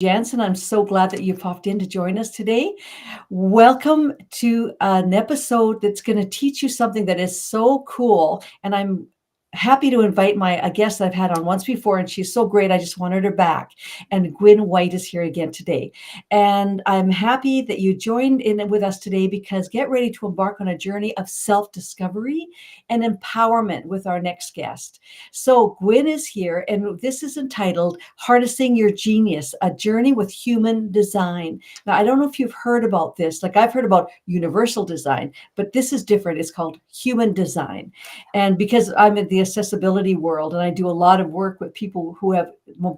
Jansen. I'm so glad that you popped in to join us today. Welcome to an episode that's going to teach you something that is so cool. And I'm happy to invite a guest I've had on once before, and she's so great. I just wanted her back. And Guin White is here again today. And I'm happy that you joined in with us today because get ready to embark on a journey of self-discovery and empowerment with our next guest. So Guin is here, and this is entitled Harnessing Your Genius, A Journey with Human Design. Now, I don't know if you've heard about this. Like, I've heard about universal design, but this is different. It's called human design. And because I'm in the accessibility world and I do a lot of work with people who have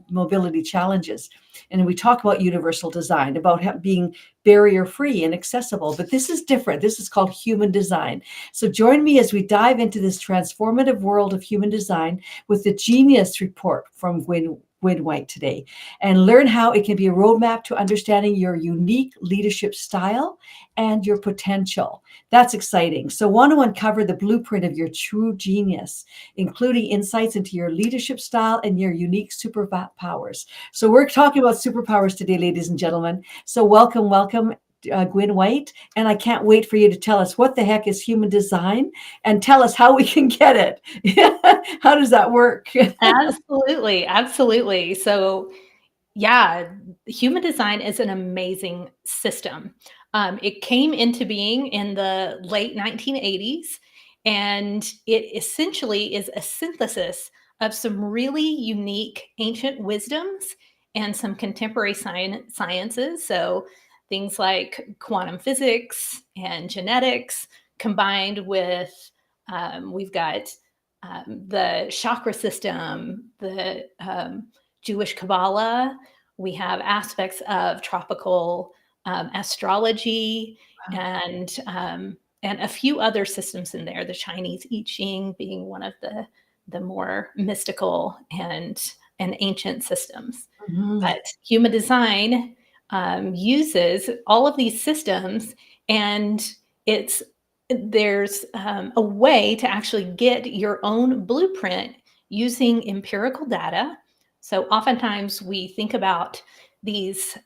mobility challenges, and we talk about universal design, about being barrier free and accessible, but this is different. This is called human design. So join me as we dive into this transformative world of human design with the Genius Report from Guin White today, and learn how it can be a roadmap to understanding your unique leadership style and your potential. That's exciting. So want to uncover the blueprint of your true genius, including insights into your leadership style and your unique superpowers. So we're talking about superpowers today, ladies and gentlemen. So welcome, Guin White. And I can't wait for you to tell us what the heck is human design and tell us how we can get it. How does that work? Absolutely. Absolutely. So, yeah, human design is an amazing system. It came into being in the late 1980s, and it essentially is a synthesis of some really unique ancient wisdoms and some contemporary sciences. So, things like quantum physics and genetics combined with, we've got the chakra system, the Jewish Kabbalah. We have aspects of tropical astrology and a few other systems in there. The Chinese I Ching being one of the more mystical and ancient systems. Mhm. But human design uses all of these systems, and it's there's a way to actually get your own blueprint using empirical data. So oftentimes we think about these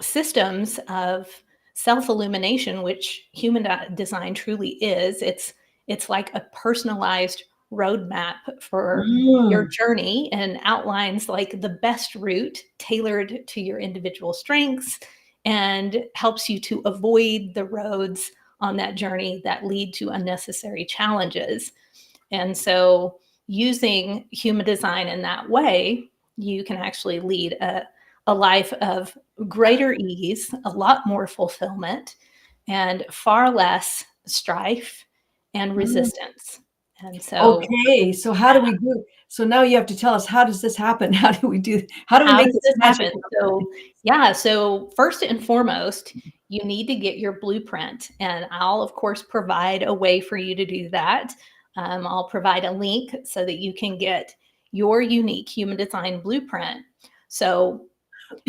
systems of self-illumination, which human design truly is. It's like a personalized roadmap for your Mm. journey and outlines like the best route tailored to your individual strengths and helps you to avoid the roads on that journey that lead to unnecessary challenges. And so, using human design in that way, you can actually lead a life of greater ease, a lot more fulfillment, and far less strife and Mm. resistance. And so, Okay, so how do we do? So now you have to tell us, how does this happen? How do we how make does this this magic happen? happen? So first and foremost, you need to get your blueprint, and I'll of course provide a way for you to do that. I'll provide a link so that you can get your unique human design blueprint. So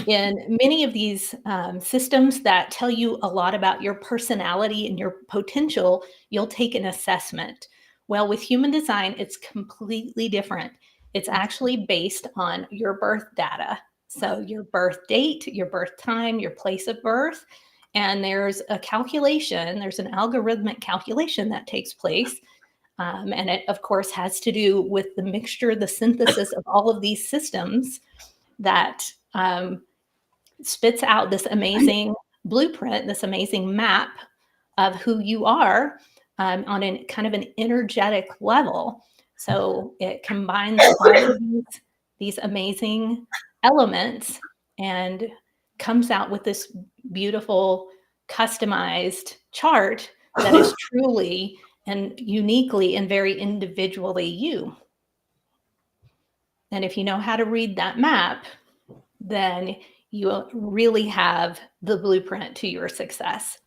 in many of these systems that tell you a lot about your personality and your potential, you'll take an assessment. Well, with human design, it's completely different. It's actually based on your birth data. So, your birth date, your birth time, your place of birth. And there's a calculation, there's an algorithmic calculation that takes place. And it, of course, has to do with the mixture, the synthesis of all of these systems that spits out this amazing blueprint, this amazing map of who you are on a kind of an energetic level. So it combines all of these amazing elements and comes out with this beautiful customized chart that is truly and uniquely and very individually you. And if you know how to read that map, then you will really have the blueprint to your success.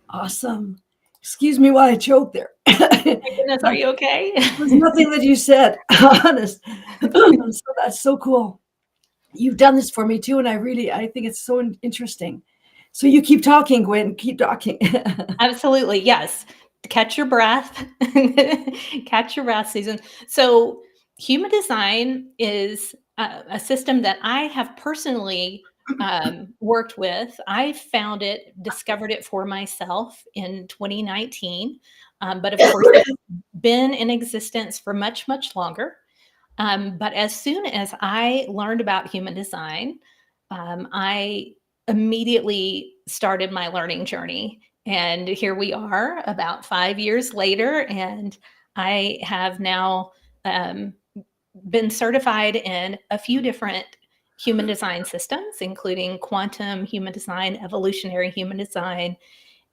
Awesome. Excuse me while I choke there. My goodness, are you okay? There's nothing that you said, honest. So that's so cool. You've done this for me too, and I think it's so interesting. So you keep talking, Gwen. Keep talking. Absolutely, yes. Catch your breath. Catch your breath, Susan. So, human design is a system that I have personally worked with. I discovered it for myself in 2019. But of course, it's been in existence for much, much longer. But as soon as I learned about human design, I immediately started my learning journey. And here we are about 5 years later, and I have now um, been certified in a few different human design systems, including quantum human design, evolutionary human design,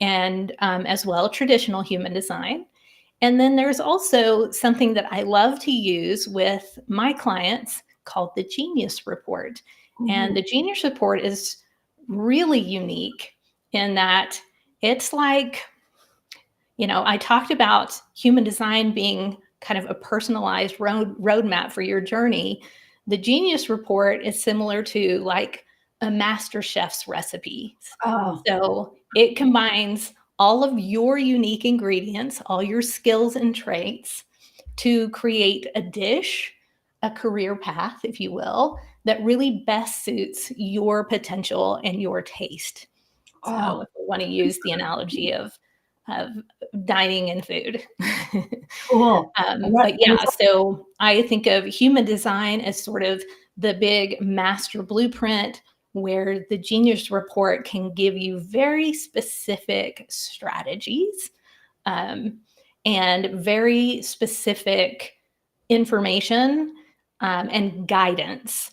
and as well traditional human design. And then there's also something that I love to use with my clients called the Genius Report. And Mhm. the Genius Report is really unique in that it's like, I talked about human design being kind of a personalized roadmap for your journey. The Genius Report is similar to like a master chef's recipes. Oh, So it combines all of your unique ingredients, all your skills and traits to create a dish, a career path, if you will, that really best suits your potential and your taste. So oh, if we want to use the analogy of dining and food. cool. And that But and yeah, it's so I think of human design as sort of the big master blueprint where the Genius Report can give you very specific strategies um, and very specific information and guidance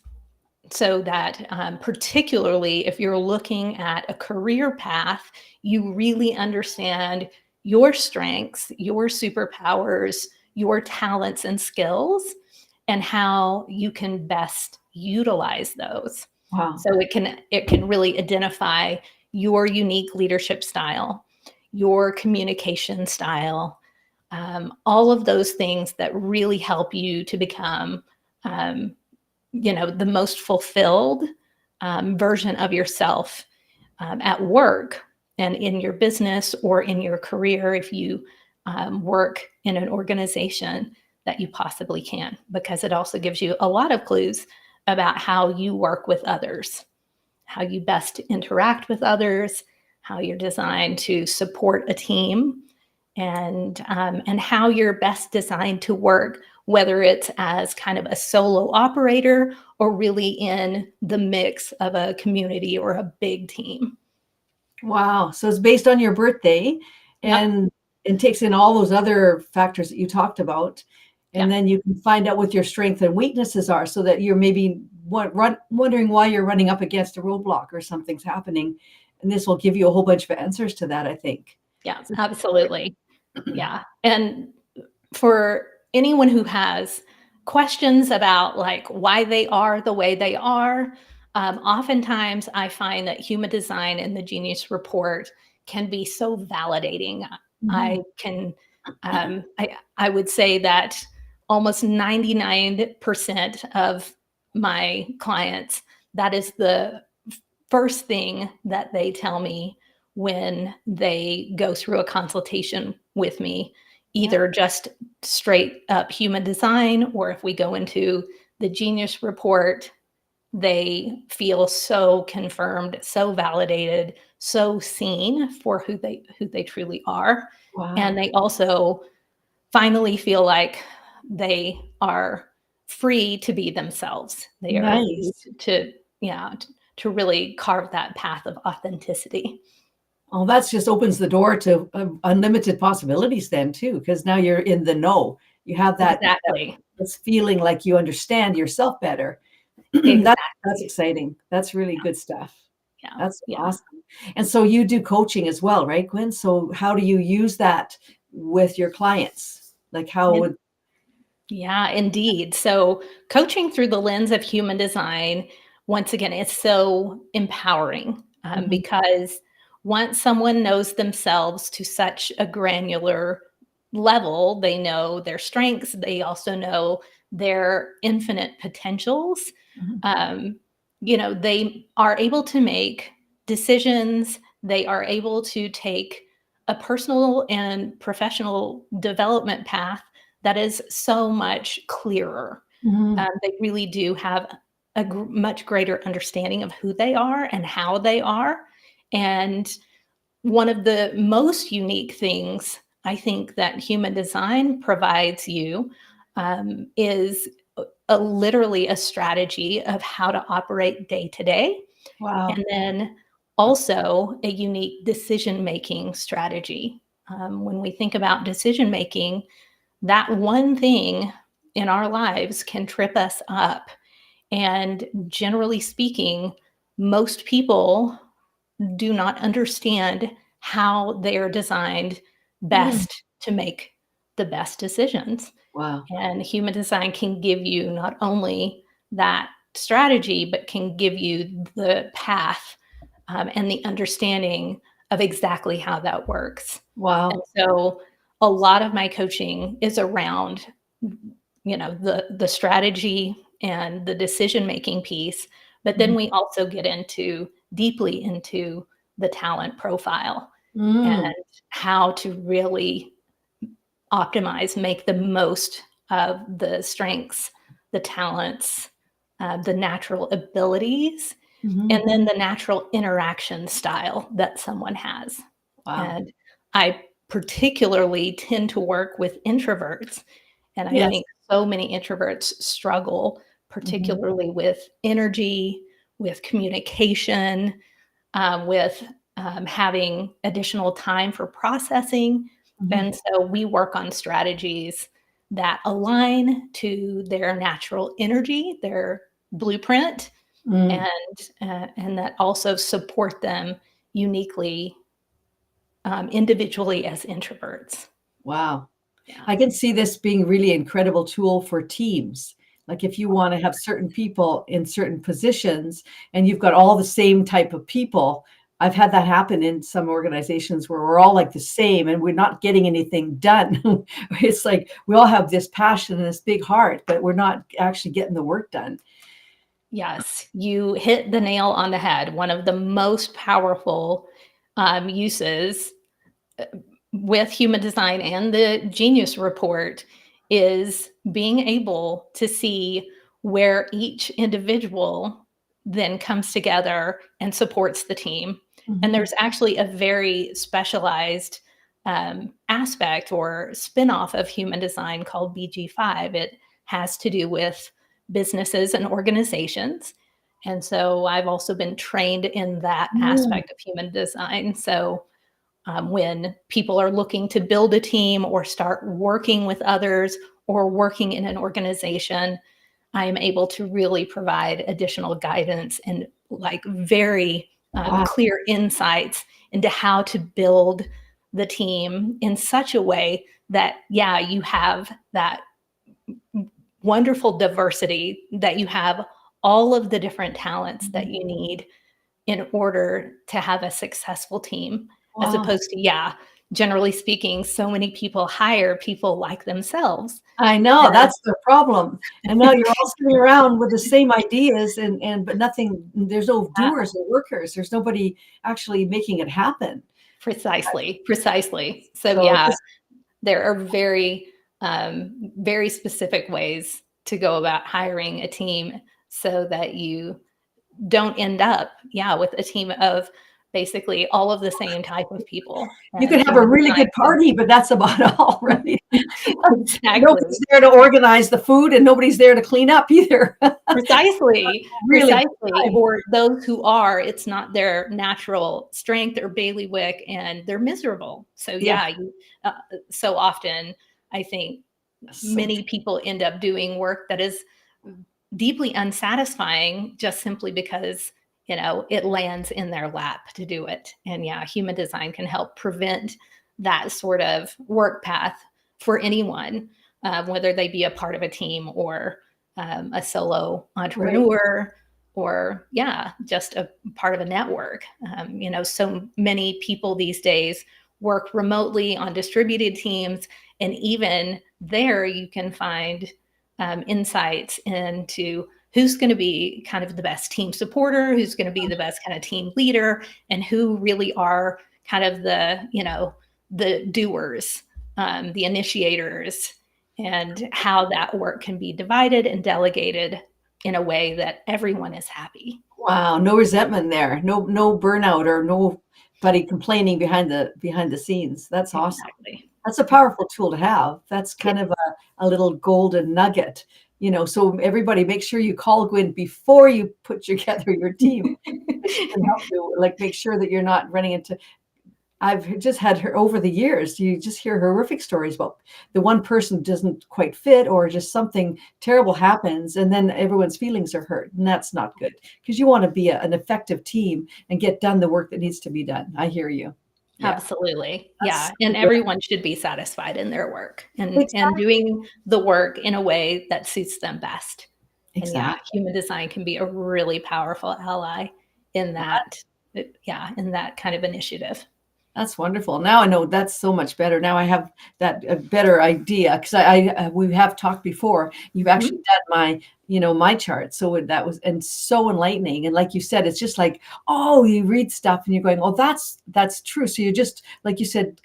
so that particularly if you're looking at a career path, you really understand your strengths, your superpowers, your talents and skills, and how you can best utilize those. wow. So it can really identify your unique leadership style, your communication style, all of those things that really help you to become um, the most fulfilled version of yourself at work and in your business or in your career if you work in an organization that you possibly can, because it also gives you a lot of clues about how you work with others, how you best interact with others, how you're designed to support a team, and how you're best designed to work, whether it's as kind of a solo operator or really in the mix of a community or a big team. Wow. So it's based on your birthday Yep. and takes in all those other factors that you talked about. And Yep. then you can find out what your strengths and weaknesses are so that you're maybe wondering why you're running up against a roadblock or something's happening. And this will give you a whole bunch of answers to that, I think. Yeah, So absolutely. Yeah. And for anyone who has questions about like why they are the way they are, oftentimes I find that human design and the Genius Report can be so validating. Mhm. I can, I would say that almost 99% of my clients, that is the first thing that they tell me when they go through a consultation with me, Yeah. either just straight up human design, or if we go into the Genius Report, they feel so confirmed, so validated, so seen for who they truly are. And Wow. they also finally feel like they are free to be themselves. They are free Nice. to yeah, to really carve that path of authenticity. Oh, that's just opens the door to unlimited possibilities then too, because now you're in the know. You have that Exactly. this feeling like you understand yourself better. That's Exactly. exciting. That's really good stuff. Yeah. That's Yeah. awesome. And so you do coaching as well, right, Gwen? So how do you use that with your clients? Like how Yeah. would Yeah, indeed. So, coaching through the lens of human design, once again, it's so empowering Mhm, because once someone knows themselves to such a granular level, they know their strengths, they also know their infinite potentials. mhm, Um, they are able to make decisions, they are able to take a personal and professional development path that is so much clearer. Mhm. They really do have a much greater understanding of who they are and how they are. And one of the most unique things I think that human design provides you is literally a strategy of how to operate day to day, Wow. and then also a unique decision making strategy. When we think about decision making, that one thing in our lives can trip us up. And generally speaking, most people do not understand how they are designed Mm. best to make the best decisions. Wow. And human design can give you not only that strategy, but can give you the path and the understanding of exactly how that works. And Wow. so a lot of my coaching is around, the strategy and the decision making piece, but then Mhm. we also get into deeply into the talent profile and Mm. how to really optimize, make the most of the strengths, the talents, the natural abilities, and Mhm. then the natural interaction style that someone has. Wow. And I particularly tend to work with introverts. And I Yes. think so many introverts struggle, Mhm. particularly with energy, with communication, with having additional time for processing. Mhm. And so we work on strategies that align to their natural energy, their blueprint, Mm. and that also support them uniquely, individually as introverts. Wow. Yeah. I can see this being really incredible tool for teams. Like if you want to have certain people in certain positions and you've got all the same type of people. I've had that happen in some organizations where we're all like the same and we're not getting anything done. It's like we all have this passion and this big heart, but we're not actually getting the work done. Yes, you hit the nail on the head. One of the most powerful uses with human design and the Genius Report is being able to see where each individual then comes together and supports the team. And Mhm. there's actually a very specialized aspect or spin-off of human design called BG5. It has to do with businesses and organizations. And so I've also been trained in that Mm. aspect of human design. So when people are looking to build a team or start working with others or working in an organization, I am able to really provide additional guidance and like very Wow. clear insights into how to build the team in such a way that, yeah, you have that wonderful diversity, that you have all of the different talents that Mhm. you need in order to have a successful team, as Wow. opposed to, yeah, generally speaking, so many people hire people like themselves. I know, And that's the problem. And now you're all sitting around with the same ideas and but nothing, there's no uh, doers or workers. There's nobody actually making it happen. precisely, precisely. So So yeah, this there are very specific ways to go about hiring a team so that you don't end up, yeah, with a team of basically all of the same type of people. you And could have a human really design good party, but that's about all, right? exactly. Nobody's there to organize the food and nobody's there to clean up either. Precisely, Really good precisely, time. or those who are, it's not their natural strength or bailiwick, and they're miserable. So, Yeah, yeah, so often, I think so many people end up doing work that is deeply unsatisfying just simply because, it lands in their lap to do it. And, yeah, human design can help prevent that sort of work path for anyone, whether they be a part of a team or a solo right. entrepreneur or yeah, just a part of a network. So many people these days work remotely on distributed teams, and even there you can find insights into who's going to be kind of the best team supporter, who's going to be the best kind of team leader, and who really are kind of the doers, the initiators, and how that work can be divided and delegated in a way that everyone is happy. Wow, no resentment there. No burnout or nobody complaining behind the scenes. That's awesome. Exactly. That's a Yeah. powerful tool to have. That's kind of a little golden nugget, so everybody make sure you call Guin before you put together your team. She can help you, like, make sure that you're not running into. I've just had her over the years. You just hear horrific stories about the one person doesn't quite fit, or just something terrible happens, and then everyone's feelings are hurt. And that's not good, because you want to be an effective team and get done the work that needs to be done. I hear you. Yeah, Absolutely. that's Yeah, and good. everyone should be satisfied in their work and Exactly. doing the work in a way that suits them best. And yeah, Exactly. human design can be a really powerful ally in that, yeah, in that kind of initiative. That's wonderful. Now I know that's so much better. Now I have that a better idea, because I we have talked before. You've actually Mhm. done my chart, so that was and so enlightening. And like you said, it's just like, oh, you read stuff and you're going, oh, that's true. So you're just, like you said,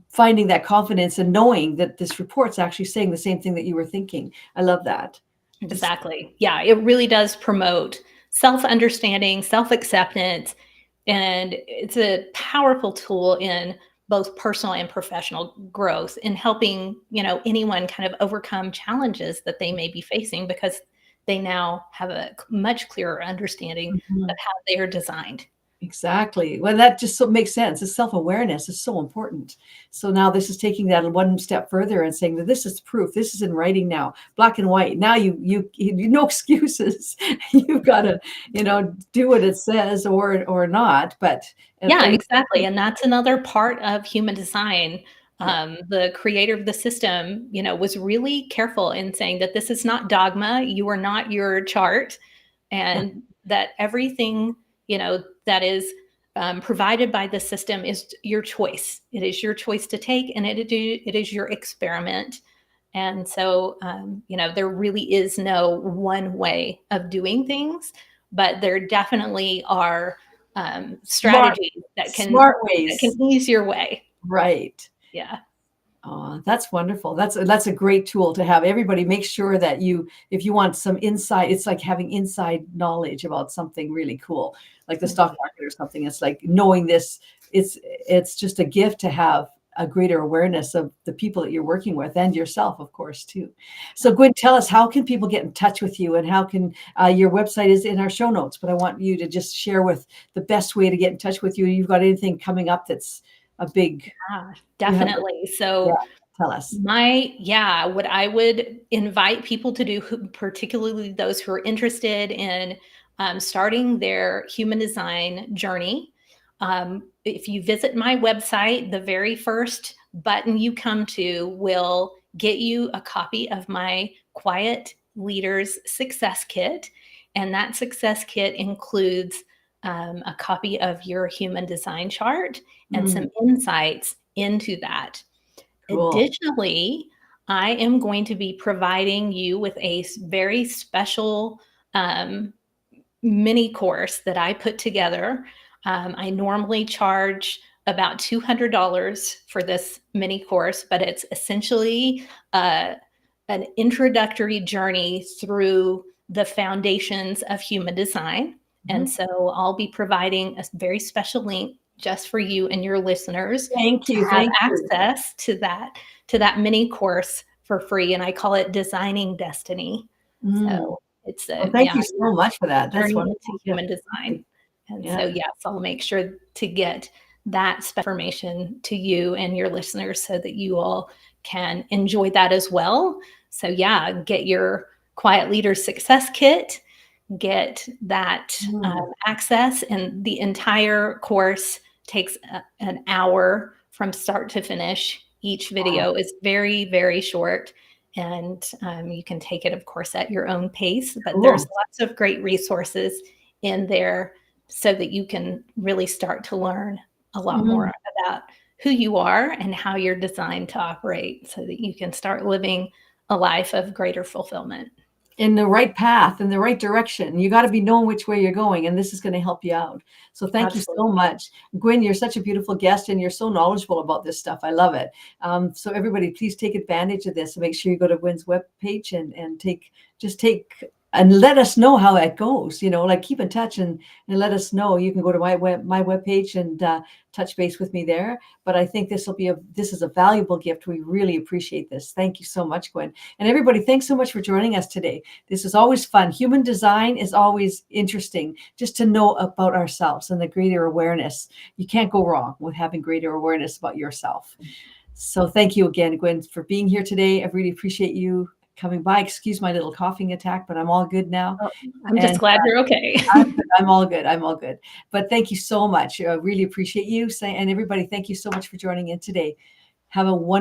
finding that confidence and knowing that this report's actually saying the same thing that you were thinking. I love that. It's Exactly. Yeah, it really does promote self-understanding, self-acceptance, and it's a powerful tool in both personal and professional growth in helping, anyone kind of overcome challenges that they may be facing because they now have a much clearer understanding Mhm. of how they are designed. Exactly. Well, that just so makes sense. The self-awareness is so important. So now this is taking that one step further and saying that this is proof. This is in writing now, black and white. Now you no excuses. You've got to, do what it says or not. But Yeah, at least, exactly, and that's another part of human design. yeah, The creator of the system, was really careful in saying that this is not dogma, you are not your chart, yeah. and that everything, that is, provided by the system is your choice. It is your choice to take, and it is your experiment, and so, there really is no one way of doing things, but there definitely are Smart, strategies smart that can ways. ease your way. Right. Yeah. Oh, that's wonderful. That's a great tool to have. Everybody make sure that if you want some insight, it's like having inside knowledge about something really cool, like the stock Mhm. market or something. It's like knowing this. It's just a gift to have a greater awareness of the people that you're working with and yourself, of course, too. So, Gwen, tell us, how can people get in touch with you, and how can your website is in our show notes, but I want you to just share with the best way to get in touch with you. You've got anything coming up that's a big, Yeah, you have, definitely. yeah, So tell us. what I would invite people to do, particularly those who are interested in starting their human design journey. If you visit my website, the very first button you come to will get you a copy of my Quiet Leaders Success Kit. And that success kit includes a copy of your human design chart and some Mm, insights into that. cool. Additionally, I am going to be providing you with a very special um, mini course that I put together. I normally charge about $200 for this mini course, but it's essentially uh, an introductory journey through the foundations of human design. And Mhm. so I'll be providing a very special link just for you and your listeners Thank to you, have thank you. access to that mini course for free. And I call it Designing Destiny. Mm. So it's Well, a thank yeah, you so much for that. That's journey into wonderful. Yeah, human thank design. you. And Yeah. so, yes, I'll make sure to get that information to you and your listeners so that you all can enjoy that as well. So, yeah, get your Quiet Leader Success Kit, get that Mm. access, and the entire course takes an hour from start to finish. Each Wow. video is very, very short, and you can take it, of course, at your own pace. But there's Cool. lots of great resources in there so that you can really start to learn a lot Mm. more about who you are and how you're designed to operate so that you can start living a life of greater fulfillment. in the right path, in the right direction. You got to be knowing which way you're going, and this is going to help you out. So thank you so Absolutely. much. Guin, you're such a beautiful guest, and you're so knowledgeable about this stuff. I love it. So everybody, please take advantage of this, and make sure you go to Guin's webpage and take and let us know how that goes. Like, keep in touch and let us know. You can go to my webpage and touch base with me there. But I think this is a valuable gift. We really appreciate this. Thank you so much, Guin. And everybody, thanks so much for joining us today. This is always fun. Human design is always interesting, just to know about ourselves and the greater awareness. You can't go wrong with having greater awareness about yourself. So thank you again, Guin, for being here today. I really appreciate you coming by. Excuse my little coughing attack, but I'm all good now. Oh, I'm just And glad you're okay. I'm all good. I'm all good. But thank you so much. I really appreciate you. And everybody, thank you so much for joining in today. Have a wonderful